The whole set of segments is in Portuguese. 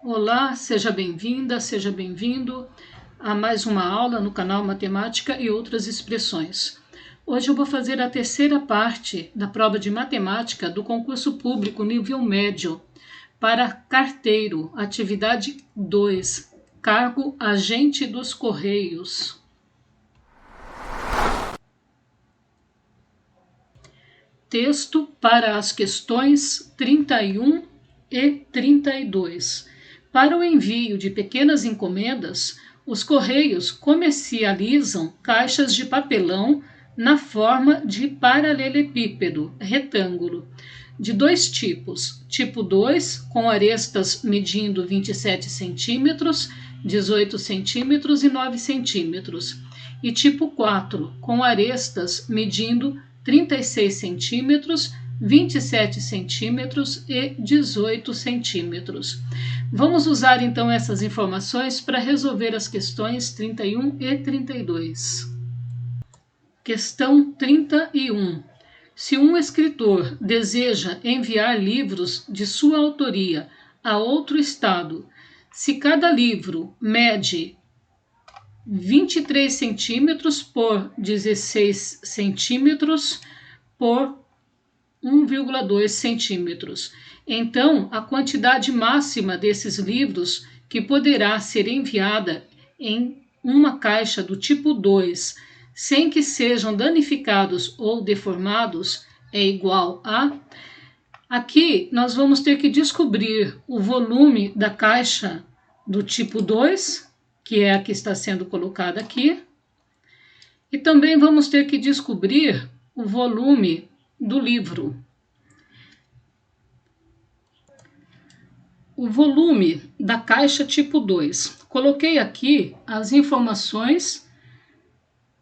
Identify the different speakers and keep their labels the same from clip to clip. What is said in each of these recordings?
Speaker 1: Olá, seja bem-vinda, seja bem-vindo a mais uma aula no canal Matemática e Outras Expressões. Hoje eu vou fazer a terceira parte da prova de matemática do concurso público nível médio para carteiro, atividade 2, cargo agente dos Correios. Texto para as questões 31 e 32. Para o envio de pequenas encomendas, os Correios comercializam caixas de papelão na forma de paralelepípedo, retângulo, de dois tipos. Tipo 2, com arestas medindo 27 centímetros, 18 centímetros e 9 centímetros. E tipo 4, com arestas medindo 36 centímetros, 27 centímetros e 18 centímetros. Vamos usar então essas informações para resolver as questões 31 e 32. Questão 31. Se um escritor deseja enviar livros de sua autoria a outro estado, se cada livro mede 23 centímetros por 16 centímetros por 1,2 centímetros. Então, a quantidade máxima desses livros que poderá ser enviada em uma caixa do tipo 2, sem que sejam danificados ou deformados, é igual a... Aqui, nós vamos ter que descobrir o volume da caixa do tipo 2, que é a que está sendo colocada aqui, e também vamos ter que descobrir o volume do livro. O volume da caixa tipo 2. Coloquei aqui as informações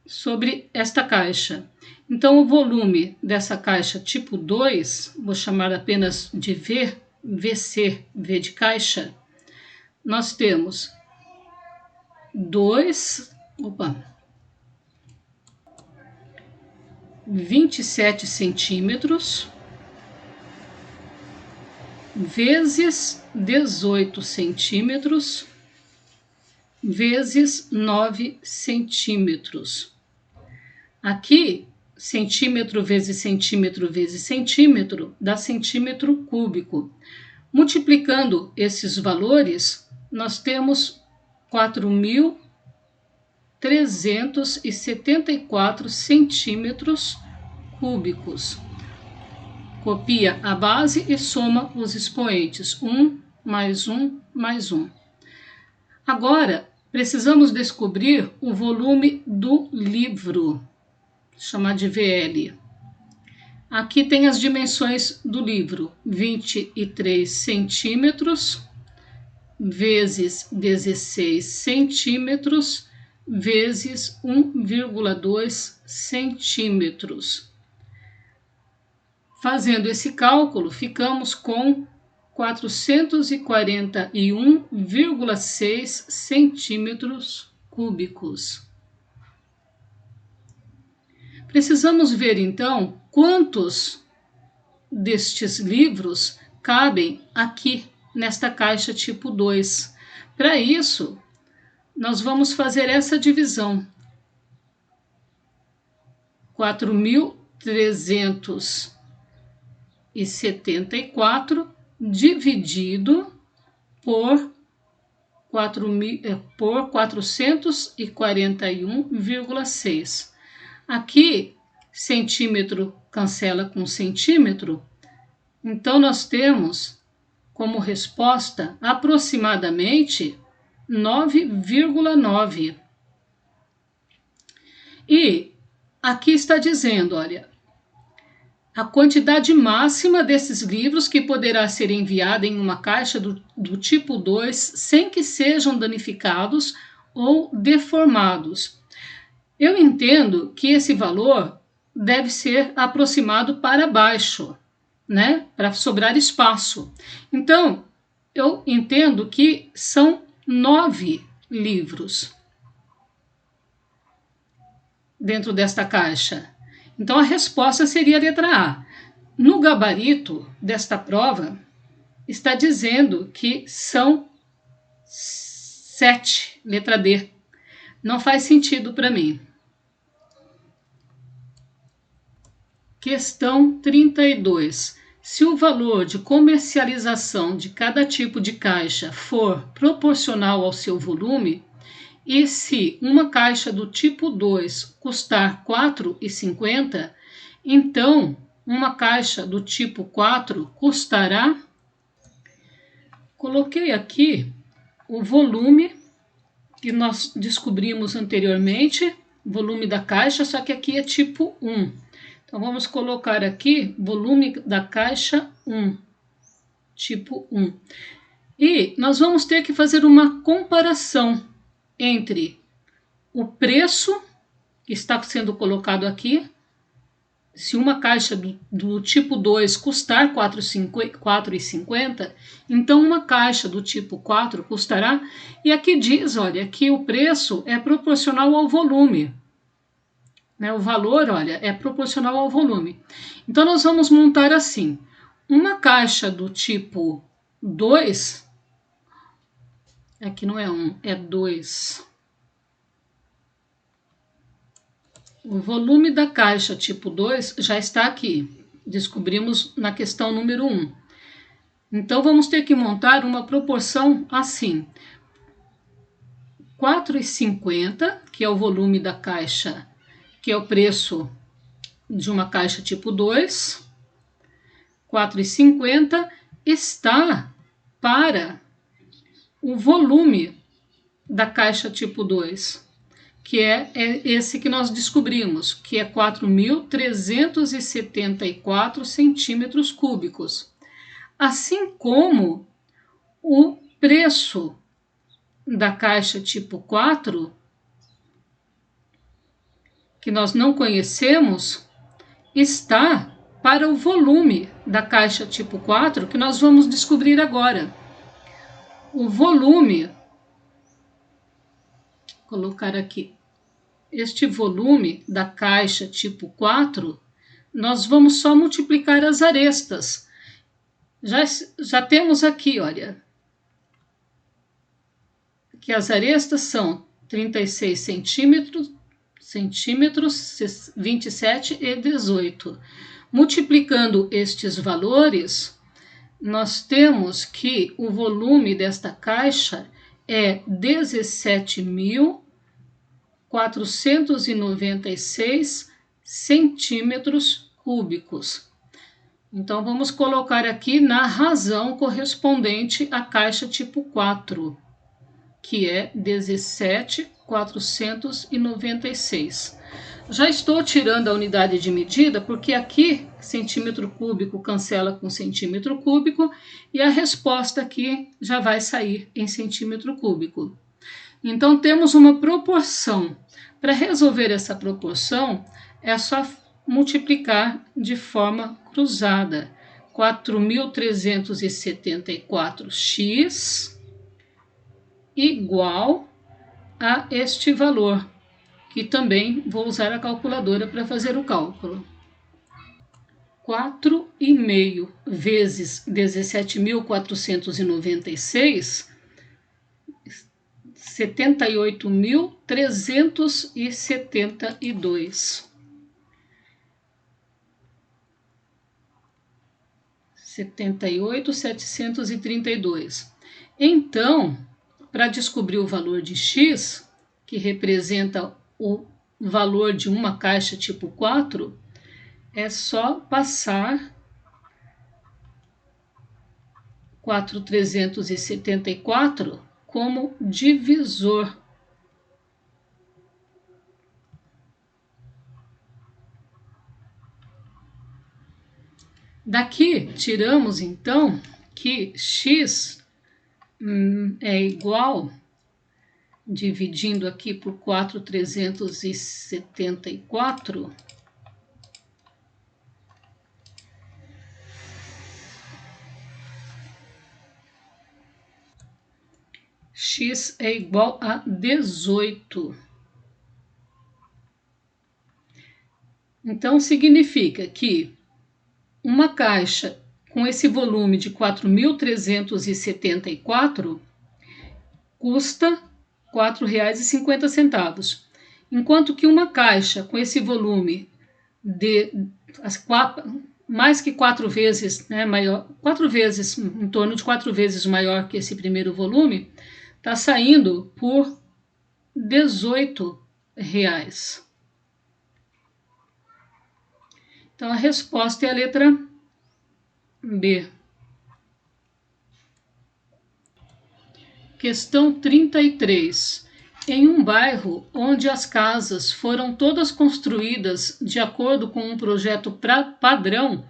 Speaker 1: sobre esta caixa. Então, o volume dessa caixa tipo 2, vou chamar apenas de V, VC, V de caixa, nós temos 27 centímetros vezes 18 centímetros vezes 9 centímetros. Aqui, centímetro vezes centímetro vezes centímetro dá centímetro cúbico. Multiplicando esses valores, nós temos 4.374 centímetros cúbicos. Copia a base e soma os expoentes. 1 mais 1 mais 1. Agora, precisamos descobrir o volume do livro, chamar de VL. Aqui tem as dimensões do livro: 23 centímetros vezes 16 centímetros vezes 1,2 centímetros. Fazendo esse cálculo, ficamos com 441,6 centímetros cúbicos. Precisamos ver, então, quantos destes livros cabem aqui nesta caixa tipo 2. Para isso, nós vamos fazer essa divisão. 4.374 dividido por 441,6. Aqui, centímetro cancela com centímetro, então nós temos como resposta aproximadamente 9,9. E aqui está dizendo, olha, a quantidade máxima desses livros que poderá ser enviada em uma caixa do tipo 2 sem que sejam danificados ou deformados. Eu entendo que esse valor deve ser aproximado para baixo, né? Para sobrar espaço. Então, eu entendo que são 9 livros dentro desta caixa. Então, a resposta seria a letra A. No gabarito desta prova, está dizendo que são 7, letra D. Não faz sentido para mim. Questão 32. Se o valor de comercialização de cada tipo de caixa for proporcional ao seu volume, e se uma caixa do tipo 2 custar R$ 4,50, então uma caixa do tipo 4 custará... Coloquei aqui o volume que nós descobrimos anteriormente, volume da caixa, só que aqui é tipo 1. Então, vamos colocar aqui volume da caixa 1, tipo 1. E nós vamos ter que fazer uma comparação entre o preço que está sendo colocado aqui. Se uma caixa do tipo 2 custar R$ 4,50, então uma caixa do tipo 4 custará... E aqui diz, olha, que o preço é proporcional ao volume. O valor, olha, é proporcional ao volume. Então, nós vamos montar assim. Uma caixa do tipo 2, aqui não é 1, é 2. O volume da caixa tipo 2 já está aqui. Descobrimos na questão número 1. Então, vamos ter que montar uma proporção assim. 4,50, que é o volume da caixa, que é o preço de uma caixa tipo 2, 4,50 está para o volume da caixa tipo 2, que é esse que nós descobrimos, que é 4.374 centímetros cúbicos. Assim como o preço da caixa tipo 4, que nós não conhecemos, está para o volume da caixa tipo 4, que nós vamos descobrir agora. O volume, vou colocar aqui, este volume da caixa tipo 4, nós vamos só multiplicar as arestas. Já temos aqui, olha, que as arestas são 36 centímetros, 27 e 18. Multiplicando estes valores, nós temos que o volume desta caixa é 17.496 centímetros cúbicos. Então, vamos colocar aqui na razão correspondente à caixa tipo 4, que é 17.496. Já estou tirando a unidade de medida, porque aqui centímetro cúbico cancela com centímetro cúbico e a resposta aqui já vai sair em centímetro cúbico. Então, temos uma proporção. Para resolver essa proporção, é só multiplicar de forma cruzada. 4.374x igual a este valor, que também vou usar a calculadora para fazer o cálculo. 4,5 vezes 17.496, 78.372. 78.732. Então, para descobrir o valor de x, que representa o valor de uma caixa tipo 4, é só passar 4.374 como divisor. Daqui, tiramos então que x é igual, dividindo aqui por 4.374, x é igual a 18. Então, significa que uma caixa com esse volume de 4.374, custa R$ 4,50, enquanto que uma caixa com esse volume de mais que 4 vezes, né, maior, 4 vezes, em torno de 4 vezes maior que esse primeiro volume, está saindo por R$ 18. Então a resposta é a letra B. Questão 33. Em um bairro onde as casas foram todas construídas de acordo com um projeto padrão,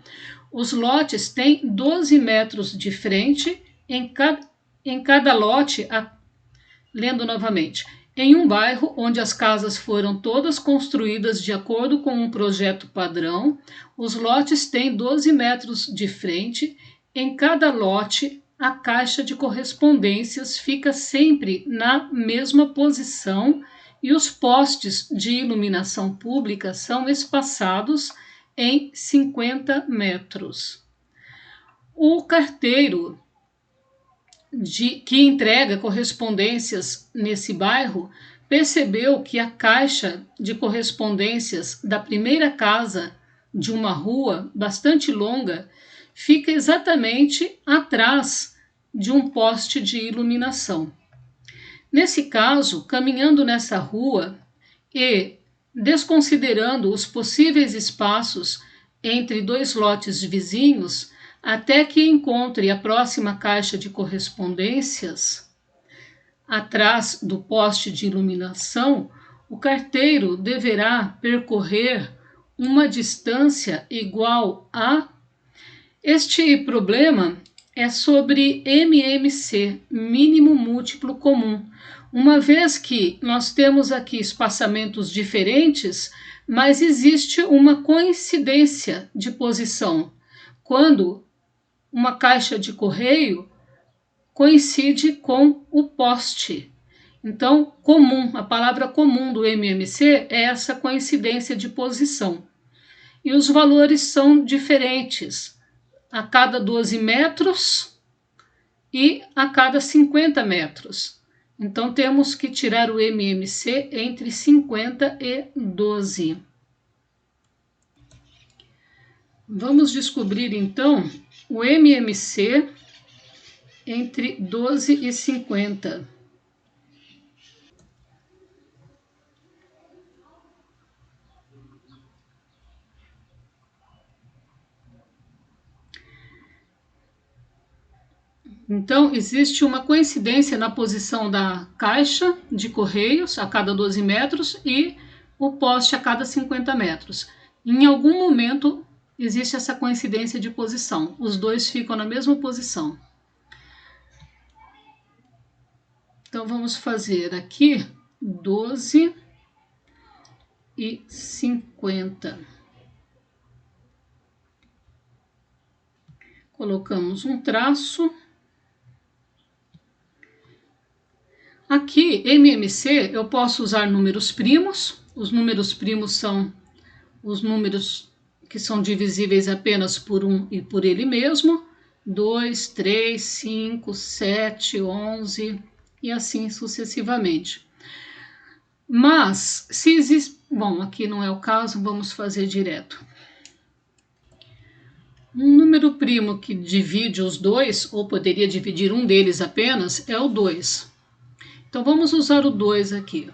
Speaker 1: os lotes têm 12 metros de frente em cada lote. Lendo novamente. Em um bairro onde as casas foram todas construídas de acordo com um projeto padrão, os lotes têm 12 metros de frente. Em cada lote, a caixa de correspondências fica sempre na mesma posição e os postes de iluminação pública são espaçados em 50 metros. O carteiro que entrega correspondências nesse bairro percebeu que a caixa de correspondências da primeira casa de uma rua bastante longa fica exatamente atrás de um poste de iluminação. Nesse caso, caminhando nessa rua e desconsiderando os possíveis espaços entre dois lotes vizinhos, até que encontre a próxima caixa de correspondências, atrás do poste de iluminação, o carteiro deverá percorrer uma distância igual a... Este problema é sobre MMC, mínimo múltiplo comum, uma vez que nós temos aqui espaçamentos diferentes, mas existe uma coincidência de posição, quando uma caixa de correio coincide com o poste. Então, comum, a palavra comum do MMC é essa coincidência de posição. E os valores são diferentes a cada 12 metros e a cada 50 metros. Então, temos que tirar o MMC entre 50 e 12. Vamos descobrir, então, o MMC entre 12 e 50. Então, existe uma coincidência na posição da caixa de correios a cada 12 metros e o poste a cada 50 metros. Em algum momento, existe essa coincidência de posição. Os dois ficam na mesma posição. Então, vamos fazer aqui 12 e 50. Colocamos um traço. Aqui, MMC, eu posso usar números primos. Os números primos são os números que são divisíveis apenas por 1 e por ele mesmo. 2, 3, 5, 7, 11 e assim sucessivamente. Mas, se existe... Bom, aqui não é o caso, vamos fazer direto. Um número primo que divide os dois, ou poderia dividir um deles apenas, é o 2. Então, vamos usar o 2 aqui.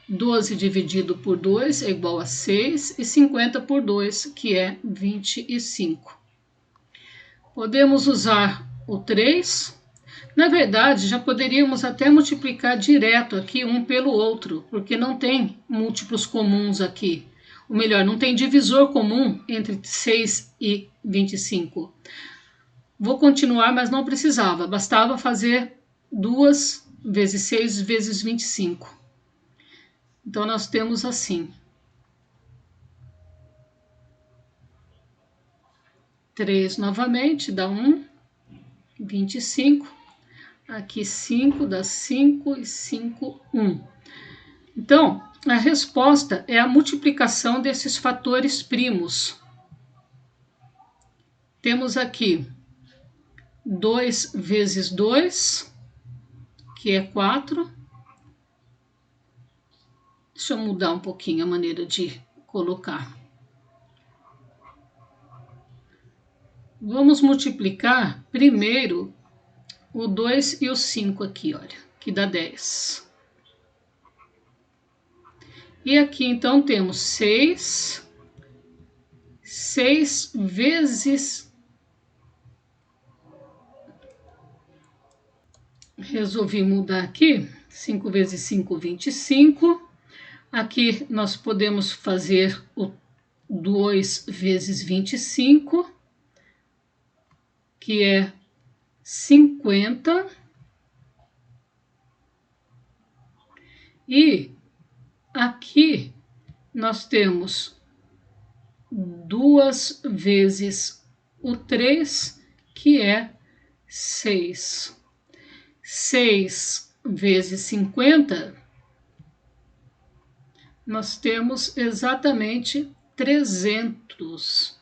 Speaker 1: 12 dividido por 2 é igual a 6 e 50 por 2, que é 25. Podemos usar o 3. Na verdade, já poderíamos até multiplicar direto aqui um pelo outro, porque não tem múltiplos comuns aqui. Ou melhor, não tem divisor comum entre 6 e 25. Vou continuar, mas não precisava. Bastava fazer 2 vezes 6 vezes 25. Então, nós temos assim. 3 novamente, dá 1. 25. Aqui 5, dá 5 e 5, 1. Então, a resposta é a multiplicação desses fatores primos. Temos aqui 2 vezes 2 que é 4. Deixa eu mudar um pouquinho a maneira de colocar. Vamos multiplicar primeiro o 2 e o 5 aqui, olha, que dá 10. E aqui, então, temos 6. 6 vezes... Resolvi mudar aqui. 5 vezes 5, 25. Aqui nós podemos fazer o 2 vezes 25, que é 50. E aqui nós temos 2 vezes o 3, que é 6. 6 vezes 50, nós temos exatamente 300.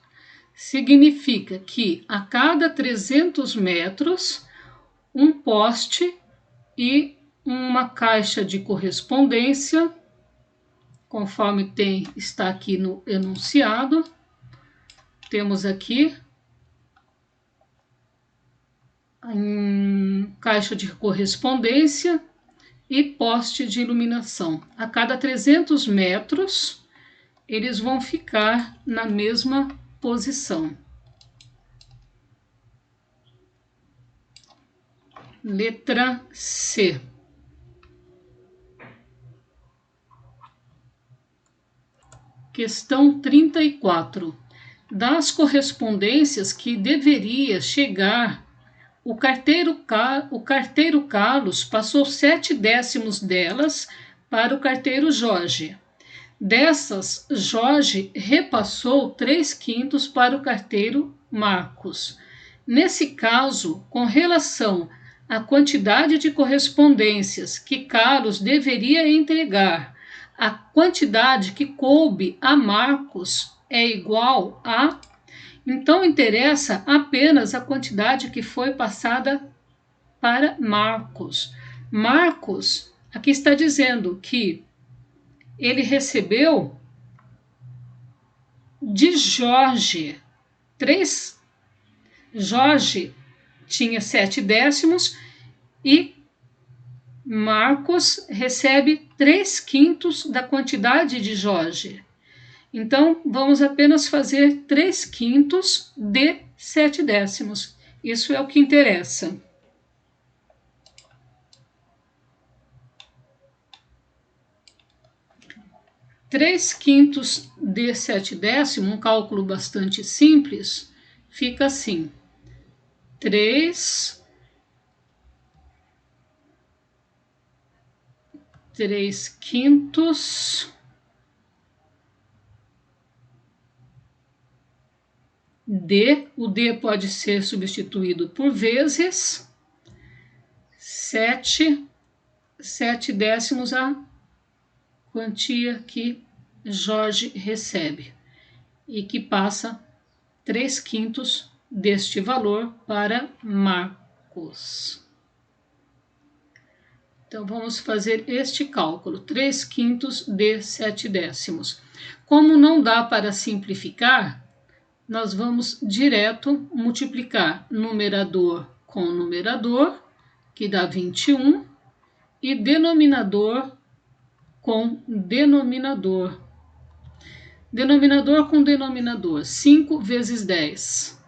Speaker 1: Significa que a cada 300 metros, um poste e uma caixa de correspondência, conforme está aqui no enunciado. Temos aqui caixa de correspondência e poste de iluminação. A cada 300 metros, eles vão ficar na mesma posição. Letra C. Questão 34. Das correspondências que deveria chegar, o carteiro Carlos passou 7/10 delas para o carteiro Jorge. Dessas, Jorge repassou 3/5 para o carteiro Marcos. Nesse caso, com relação à quantidade de correspondências que Carlos deveria entregar, a quantidade que coube a Marcos é igual a... Então, interessa apenas a quantidade que foi passada para Marcos. Marcos, aqui está dizendo que ele recebeu de Jorge 3. Jorge tinha 7/10 e Marcos recebe 3/5 da quantidade de Jorge. Então, vamos apenas fazer 3/5 de 7/10. Isso é o que interessa. Três quintos de 7/10, um cálculo bastante simples, fica assim. 3/5 D, o D pode ser substituído por vezes 7/10 a quantia que Jorge recebe e que passa 3/5 deste valor para Marcos. Então, vamos fazer este cálculo, 3/5 de 7/10. Como não dá para simplificar, nós vamos direto multiplicar numerador com numerador, que dá 21, e denominador com denominador. Denominador com denominador, 5 vezes 10,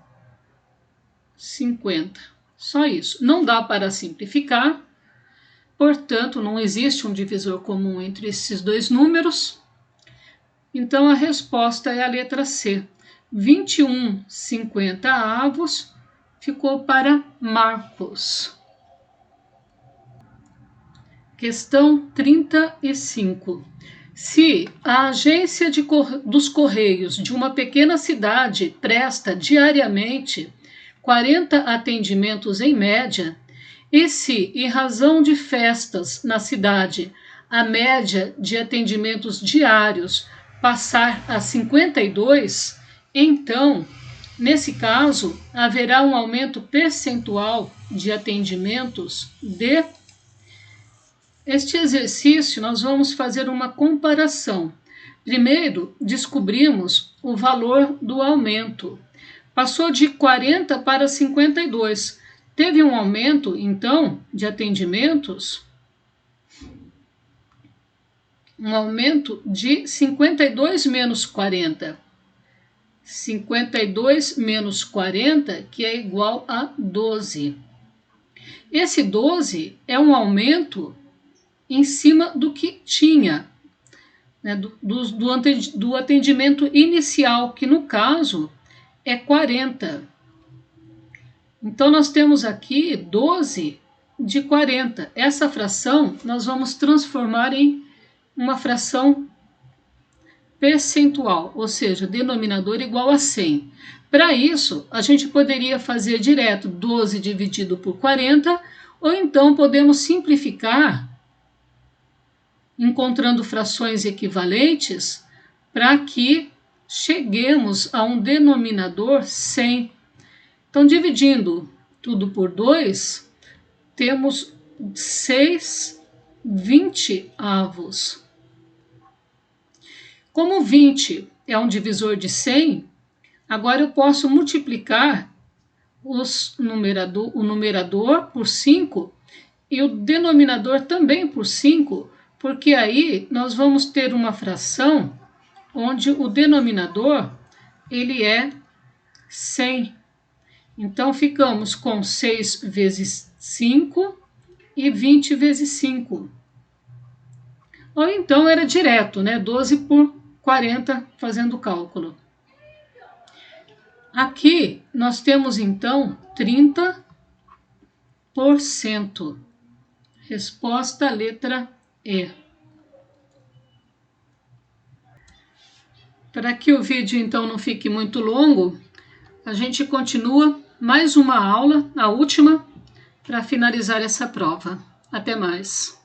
Speaker 1: 50. Só isso. Não dá para simplificar, portanto, não existe um divisor comum entre esses dois números. Então, a resposta é a letra C. 21/50 ficou para Marcos. Questão 35. Se a agência dos Correios de uma pequena cidade presta diariamente 40 atendimentos em média, e se, em razão de festas na cidade, a média de atendimentos diários passar a 52, então, nesse caso, haverá um aumento percentual de atendimentos de Este exercício nós vamos fazer uma comparação. Primeiro, descobrimos o valor do aumento. Passou de 40 para 52. Teve um aumento, então, de atendimentos, um aumento de 52 menos 40. 52 menos 40, que é igual a 12. Esse 12 é um aumento em cima do que tinha, né, do atendimento inicial, que no caso é 40. Então, nós temos aqui 12 de 40. Essa fração nós vamos transformar em uma fração percentual, ou seja, denominador igual a 100. Para isso, a gente poderia fazer direto 12 dividido por 40, ou então podemos simplificar encontrando frações equivalentes para que cheguemos a um denominador 100. Então, dividindo tudo por 2, temos 6 20avos. Como 20 é um divisor de 100, agora eu posso multiplicar o numerador por 5 e o denominador também por 5, porque aí nós vamos ter uma fração onde o denominador ele é 100. Então, ficamos com 6 vezes 5 e 20 vezes 5. Ou então era direto, né? 12 por 40, fazendo o cálculo. Aqui nós temos então 30%. Resposta letra E. Para que o vídeo então não fique muito longo, a gente continua mais uma aula, a última, para finalizar essa prova. Até mais!